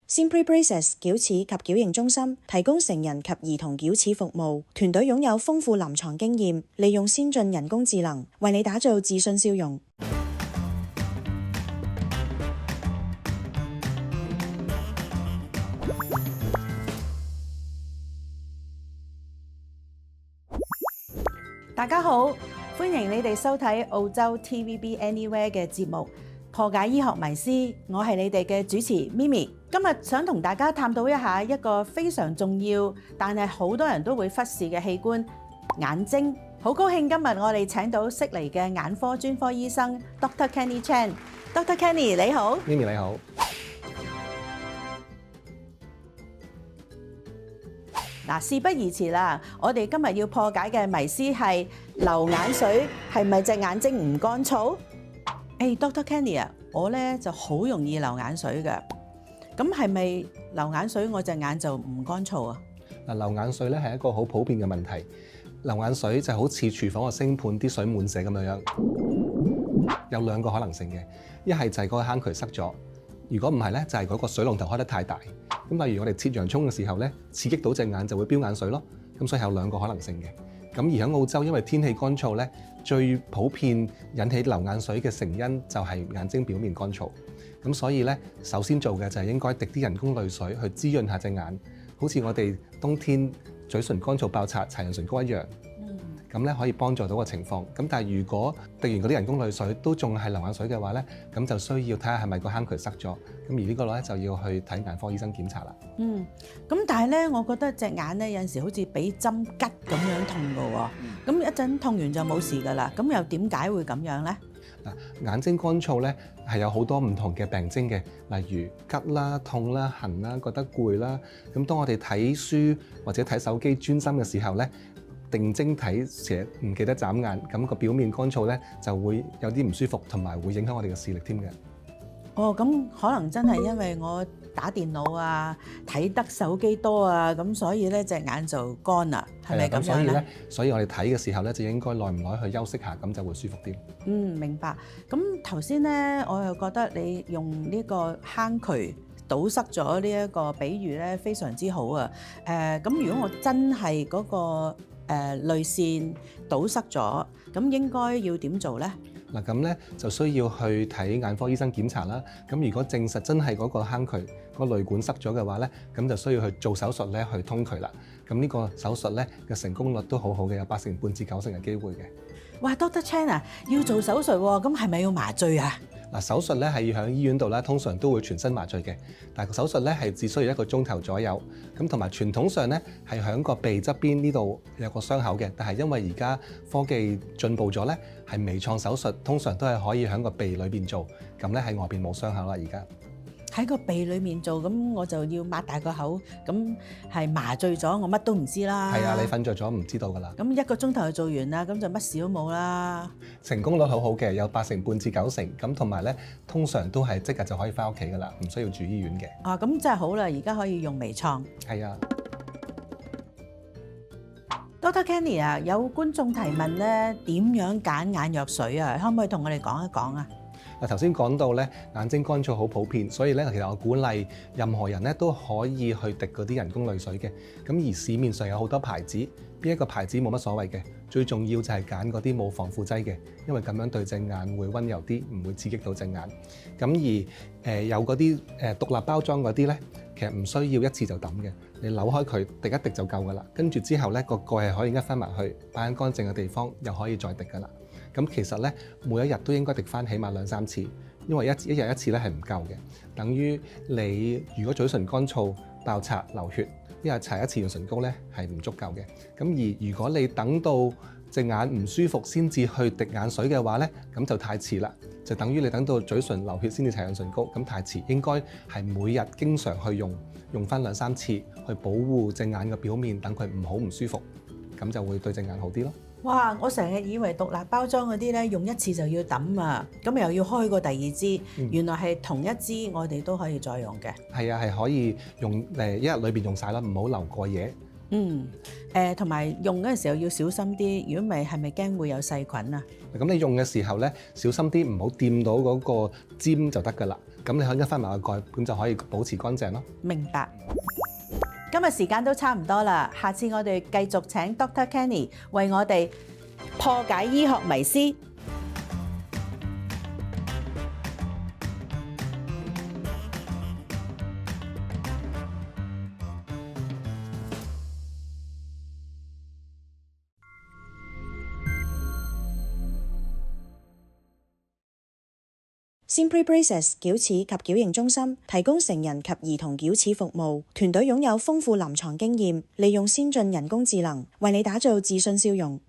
Simply Braces 矯齒及矯形中心提供成人及兒童矯齒服務，團隊擁有豐富臨床經驗，利用先進人工智能為你打造自信笑容。大家好，歡迎你哋收睇澳洲 TVB Anywhere 嘅節目破解醫學迷思，我係你哋嘅主持 Mimi。今日想同大家探討一下一個非常重要，但係好多人都會忽視嘅器官——眼睛。好高興今日我哋請到悉尼嘅眼科專科醫生 Dr. Kenny Chan。Dr. Kenny 你好 ，Mimi 你好。嗱，事不宜遲啦，我哋今日要破解嘅迷思係流眼水係咪隻眼睛唔乾燥？Dr. Kenny 啊，我咧就好容易流眼水嘅。咁係咪流眼水我隻眼就唔乾燥啊？嗱，流眼水咧係一個好普遍嘅問題。流眼水就好似廚房個星盤啲水滿瀉咁樣，有兩個可能性嘅。一係就係嗰個坑渠塞咗，如果唔係咧，就係嗰個水龍頭開得太大。咁例如我哋切洋葱嘅時候咧，刺激到隻眼就會飆眼水咯。咁所以有兩個可能性嘅。咁而喺澳洲，因為天氣乾燥咧，最普遍引起流眼水嘅成因就係眼睛表面乾燥。咁所以咧，首先做嘅就係應該滴啲人工淚水去滋潤下隻眼，好似我哋冬天嘴唇乾燥爆擦搽人唇膏一樣。咁咧可以幫助到個情況。咁但係如果滴完嗰啲人工淚水都仲係流眼水嘅話咧，咁就需要睇下係咪個坑渠塞咗。咁而呢個咧就要去睇眼科醫生檢查啦。咁但係咧，我覺得隻眼咧有陣時好似俾針吉咁樣痛㗎喎。咁一陣痛完就冇事㗎啦。咁又點解會咁樣咧？嗱，眼睛乾燥咧係有好多唔同嘅病徵嘅，例如吉啦、痛啦、痕啦、覺得攰啦。咁當我哋睇書或者睇手機專心嘅時候咧，定睛睇成日唔記得眨眼，咁個表面乾燥咧就會有啲唔舒服，同埋會影響我哋嘅視力添嘅。咁可能真係因為我打電腦啊、睇得手機多啊，咁所以咧隻眼就乾啦，係咪咁樣咧？所以我哋睇嘅時候咧就應該耐唔耐去休息下，咁就會舒服啲。明白。咁頭先咧，我又覺得你用呢個坑渠堵塞咗呢一個比喻咧，非常之好啊。咁如果我真係嗰個淚腺堵塞咗，咁應該要點做咧？嗱，咁咧就需要去睇眼科醫生檢查啦。咁如果證實真係嗰個坑渠、個淚管塞咗嘅話咧，咁就需要去做手術咧去通渠啦。咁呢個手術咧嘅成功率都好好嘅，有8成半至9成嘅機會嘅。哇，Dr. Chan 啊，要做手術喎，咁係咪要麻醉啊？嗱，手術咧係要喺醫院度啦，通常都會全身麻醉嘅。但係個手術咧係只需要1個鐘頭左右。咁同埋傳統上咧係喺個鼻側邊呢度有個傷口嘅，但係因為而家科技進步咗咧，係微創手術，通常都係可以喺個鼻裏邊做。咁咧喺外邊冇傷口啦，而家。喺個鼻裏面做，咁我就要擘大個口，咁係麻醉咗，我乜都唔知啦。係啊，你瞓着咗唔知道㗎啦。咁1個鐘頭就做完啦，咁就乜事都冇啦。成功率好好嘅，有8成半至9成。咁同埋咧，通常都係即日就可以翻屋企㗎啦，唔需要住醫院嘅。咁真係好啦，而家可以用微創。係啊。Dr. Kenny 啊，有觀眾提問咧，點樣揀眼藥水啊？可唔可以同我哋講一講啊？嗱，頭先講到咧，眼睛乾燥好普遍，所以咧其實我鼓勵任何人咧都可以去滴嗰啲人工淚水嘅。咁而市面上有好多牌子，邊一個牌子冇乜所謂嘅，最重要就係揀嗰啲冇防腐劑嘅，因為咁樣對隻眼會溫柔啲，唔會刺激到隻眼。咁而有嗰啲獨立包裝嗰啲咧，其實唔需要一次就抌嘅，你扭開佢滴一滴就夠㗎啦。跟住之後咧，個蓋係可以握翻埋去，擺喺乾淨嘅地方，又可以再滴㗎啦。咁其實咧，每一日都應該滴翻起碼2-3次，因為一日一次咧係唔夠嘅。等於你如果嘴唇乾燥、爆擦、流血，一日搽1次潤唇膏咧係唔足夠嘅。咁而如果你等到隻眼唔舒服先至去滴眼水嘅話咧，咁就太遲啦。就等於你等到嘴唇流血先至搽潤唇膏，咁太遲。應該係每日經常去用翻2-3次去保護隻眼嘅表面，等佢唔好唔舒服，咁就會對隻眼好啲咯。哇！我成日以為獨立包裝嗰啲咧用1次就要抌啊，咁又要開過第2支，原來係同一支我哋都可以再用嘅。係啊，係可以用一日裏邊用晒啦，唔好留過夜。同埋用嗰陣時候要小心啲，如果唔係係咪驚會有細菌啊？咁你用嘅時候咧，小心啲，唔好掂到嗰個尖就得㗎啦。咁你可以翻埋個蓋，咁就可以保持乾淨咯。明白。今日時間都差唔多啦，下次我哋繼續請 Dr. Kenny 為我哋破解醫學迷思。Simply Braces 矯齒及矯形中心提供成人及兒童矯齒服務，團隊擁有豐富臨床經驗，利用先進人工智能為你打造自信笑容。